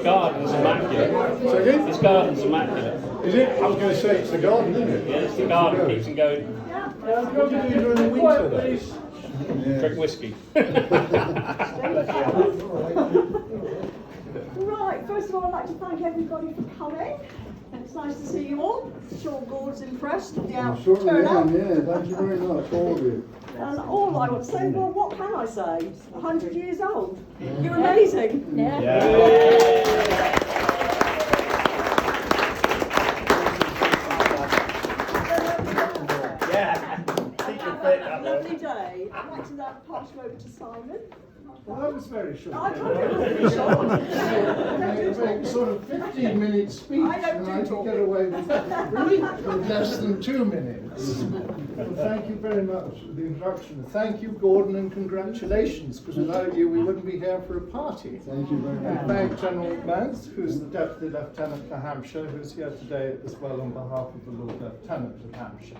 Garden's immaculate. So again? This garden's immaculate. Is it? I was going to say it's the garden, isn't it? Yeah, it's the garden, keeps them going. What do you do during the winter then? Drink whiskey. Right, first of all, I'd like to thank everybody for coming. It's nice to see you all. I'm sure Gord's impressed with the turnout. Yeah, thank you very much, all of you. And all I would say, well, what can I say? 100 years old. You're amazing. Lovely day. I'd like to now pass you over to Simon. Well, that was very short. I told you it was very short. Make sort of 15-minute speech, I don't and do I could talking. get away with less than 2 minutes. Well, thank you very much for the introduction. Thank you, Gordon, and congratulations, because without you, we wouldn't be here for a party. Thank you very much. And thank General Mance, who's the Deputy Lieutenant for Hampshire, who's here today as well on behalf of the Lord Lieutenant of Hampshire.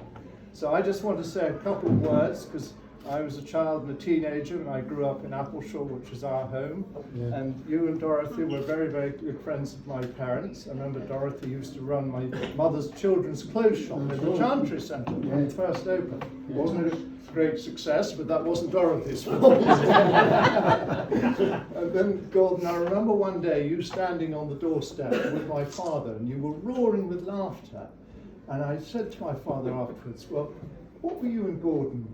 So I just want to say a couple of words, because I was a child and a teenager, and I grew up in Appleshaw, which is our home. Yeah. And you and Dorothy were very, very good friends of my parents. I remember Dorothy used to run my mother's children's clothes shop in the Chantry Centre when it first opened. It wasn't a great success, but that wasn't Dorothy's fault. And then, Gordon, I remember one day you standing on the doorstep with my father, and you were roaring with laughter. And I said to my father afterwards, well, what were you and Gordon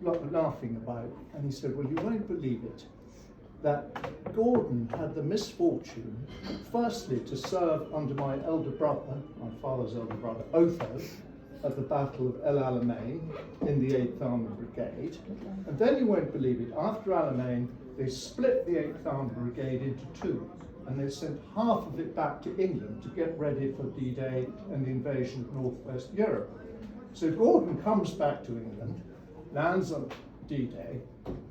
laughing about? And he said, well, you won't believe it, that Gordon had the misfortune, firstly, to serve under my elder brother, my father's elder brother, Otho, at the Battle of El Alamein in the 8th Armoured Brigade. And then you won't believe it, after Alamein, they split the 8th Armoured Brigade into two, and they sent half of it back to England to get ready for D-Day and the invasion of Northwest Europe. So Gordon comes back to England, lands on D-Day.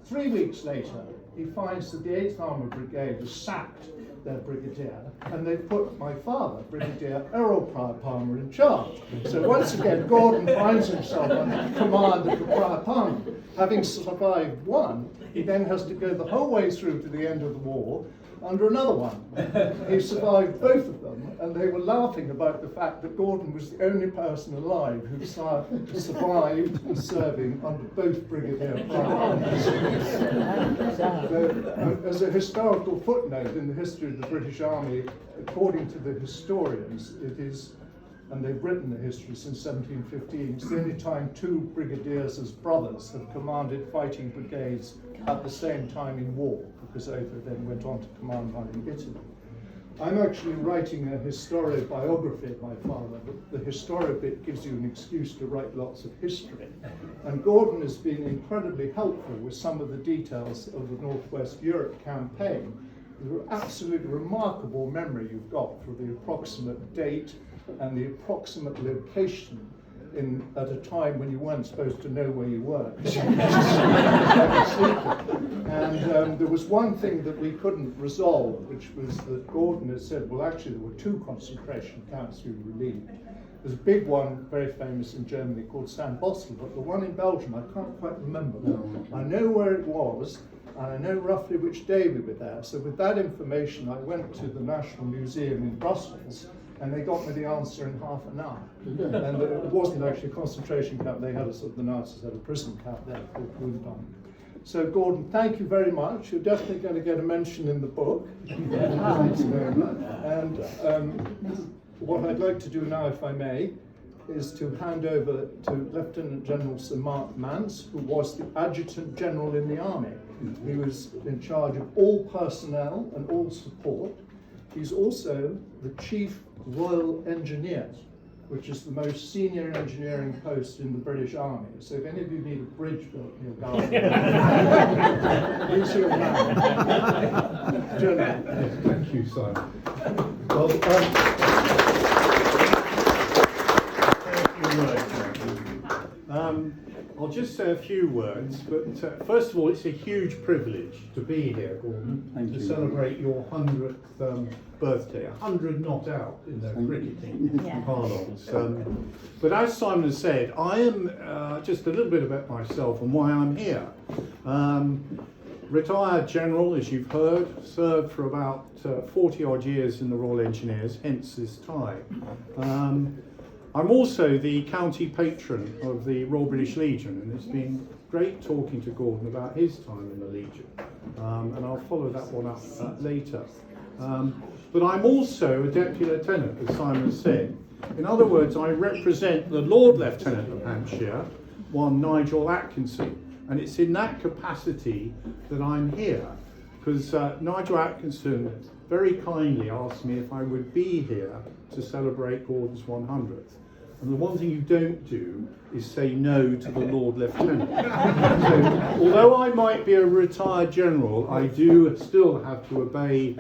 3 weeks later, he finds that the 8th Armoured Brigade has sacked their brigadier, and they've put my father, Brigadier Errol Prior Palmer, in charge. So once again, Gordon finds himself under command of the Prior Palmer. Having survived one, he then has to go the whole way through to the end of the war under another one. He survived both of them, and they were laughing about the fact that Gordon was the only person alive who survived and serving under both brigadier primaries. As a historical footnote in the history of the British Army, according to the historians, it is, and they've written the history since 1715, it's the only time two brigadiers as brothers have commanded fighting brigades at the same time in war, because Otho then went on to command one in Italy. I'm actually writing a historiobiography of my father, but the historic bit gives you an excuse to write lots of history. And Gordon has been incredibly helpful with some of the details of the Northwest Europe campaign. The absolutely remarkable memory you've got for the approximate date and the approximate location at a time when you weren't supposed to know where you were. And there was one thing that we couldn't resolve, which was that Gordon had said, well, actually there were two concentration camps we relieved. There's a big one, very famous in Germany, called St. Bostel, but the one in Belgium, I can't quite remember. I know where it was, and I know roughly which day we were there. So with that information, I went to the National Museum in Brussels, and they got me the answer in half an hour. And it wasn't actually a concentration camp, they had the Nazis had a prison camp there called Wundheim. So Gordon, thank you very much. You're definitely going to get a mention in the book. Thanks very much. And what I'd like to do now, if I may, is to hand over to Lieutenant General Sir Mark Mance, who was the Adjutant General in the Army. He was in charge of all personnel and all support. He's also the Chief Royal Engineer, which is the most senior engineering post in the British Army. So if any of you need a bridge built in your garden, he's your man. General. Thank you, Simon. Well, Thank you. I'll just say a few words, but first of all, it's a huge privilege to be here, Gordon, Thank to you. celebrate your 100th birthday. 100 not out in the cricketing parlance. But as Simon said, I am just a little bit about myself and why I'm here. Retired general, as you've heard, served for about 40 odd years in the Royal Engineers, hence this tie. I'm also the county patron of the Royal British Legion, and it's been great talking to Gordon about his time in the Legion, and I'll follow that one up later. But I'm also a Deputy Lieutenant, as Simon said. In other words, I represent the Lord Lieutenant of Hampshire, one Nigel Atkinson, and it's in that capacity that I'm here, because Nigel Atkinson very kindly asked me if I would be here to celebrate Gordon's 100th. And the one thing you don't do is say no to the Lord Lieutenant. So, although I might be a retired general, I do still have to obey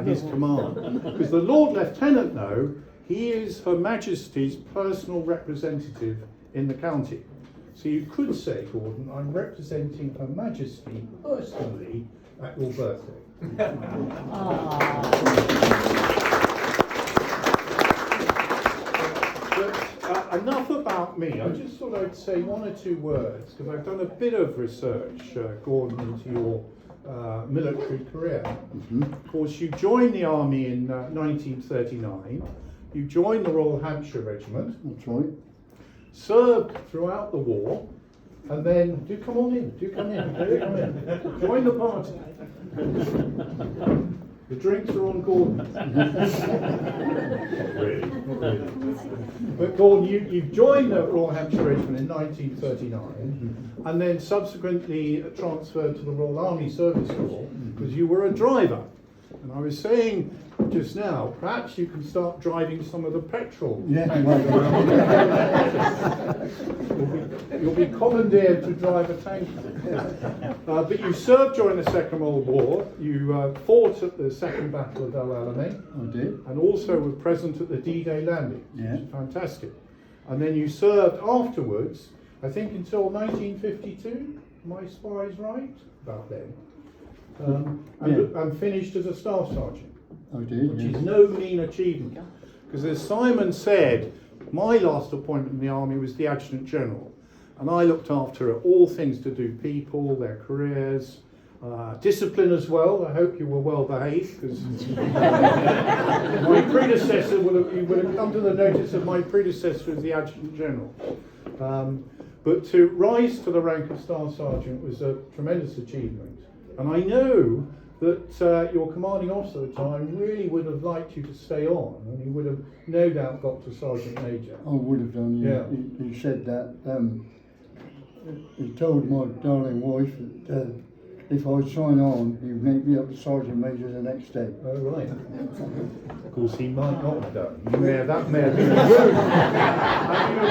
his command. Because the Lord Lieutenant, though, he is Her Majesty's personal representative in the county. So you could say, Gordon, I'm representing Her Majesty personally at your birthday. But enough about me. I just thought I'd say one or two words, because I've done a bit of research, Gordon, into your military career. Of course, you joined the army in 1939. You joined the Royal Hampshire Regiment. That's right. Served throughout the war, and then do come on in, do come in, join the party. The drinks are on Gordon. Not really. But Gordon, you joined the Royal Hampshire Regiment in 1939, and then subsequently transferred to the Royal Army Service Corps because you were a driver. And I was saying just now, perhaps you can start driving some of the petrol. Yeah. You'll be commandeered to drive a tanker. But you served during the Second World War. You fought at the Second Battle of El Alamein. I did. And also were present at the D-Day landing. Yeah. Which is fantastic. And then you served afterwards, I think until 1952. My spies right about then. And finished as a staff sergeant. I did. Which Yeah. is no mean achievement. Because as Simon said, my last appointment in the army was the Adjutant General. And I looked after all things to do people, their careers, discipline as well. I hope you were well behaved, because my predecessor you would have come to the notice of my predecessor as the Adjutant General. But to rise to the rank of Staff Sergeant was a tremendous achievement. And I know that your commanding officer at the time really would have liked you to stay on, and he would have no doubt got to Sergeant Major. I would have done, yeah. He said that. He told my darling wife that if I sign on, he'd make me up to Sergeant Major the next day. Oh, right. Of course, he might not have done. That may have been a ruse.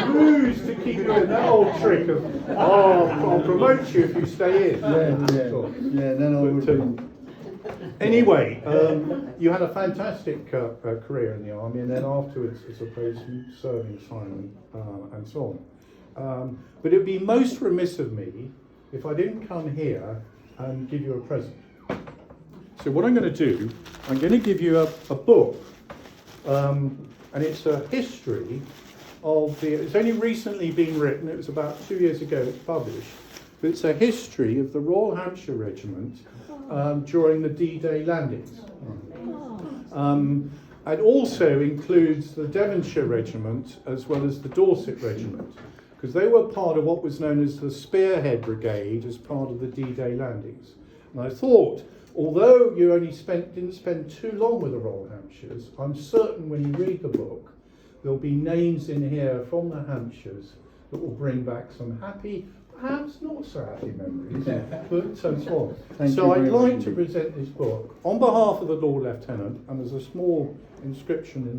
A ruse to keep doing that old trick of, I'll promote you if you stay in. Yeah, then I would have been. Anyway, you had a fantastic career in the army, and then afterwards, I suppose, serving Simon and so on. But it would be most remiss of me if I didn't come here and give you a present. So what I'm going to do, I'm going to give you a book, and it's a history of it's only recently been written. It was about 2 years ago it's published, but it's a history of the Royal Hampshire Regiment during the D-Day landings. It also includes the Devonshire Regiment as well as the Dorset Regiment, because they were part of what was known as the Spearhead Brigade as part of the D-Day landings. And I thought, although you only didn't spend too long with the Royal Hampshires, I'm certain when you read the book, there'll be names in here from the Hampshires that will bring back some happy, perhaps not so happy memories, but so on. So I'd like to present this book on behalf of the Lord Lieutenant, and there's a small inscription in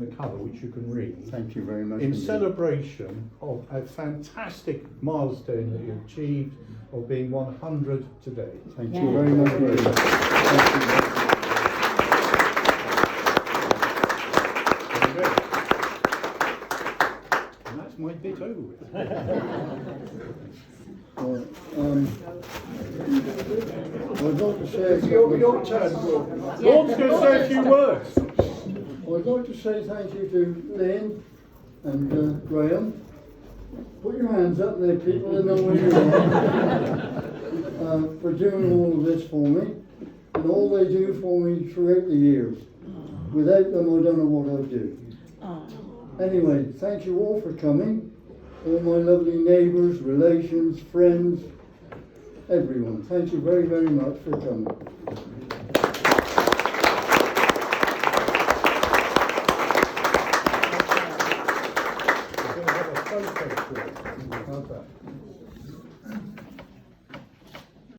the cover which you can read. Thank you very much. In celebration of a fantastic milestone that you achieved of being 100 today. Thank you very much. And that's my bit over with. Well, I'd like to say It's your turn, Gordon. Gordon's going to say a few words. I'd like to say thank you to Lynn and Graham. Put your hands up there, people, that know where you are, for doing all of this for me, and all they do for me throughout the years. Without them, I don't know what I'd do. Anyway, thank you all for coming. All my lovely neighbours, relations, friends, everyone. Thank you very, very much for coming.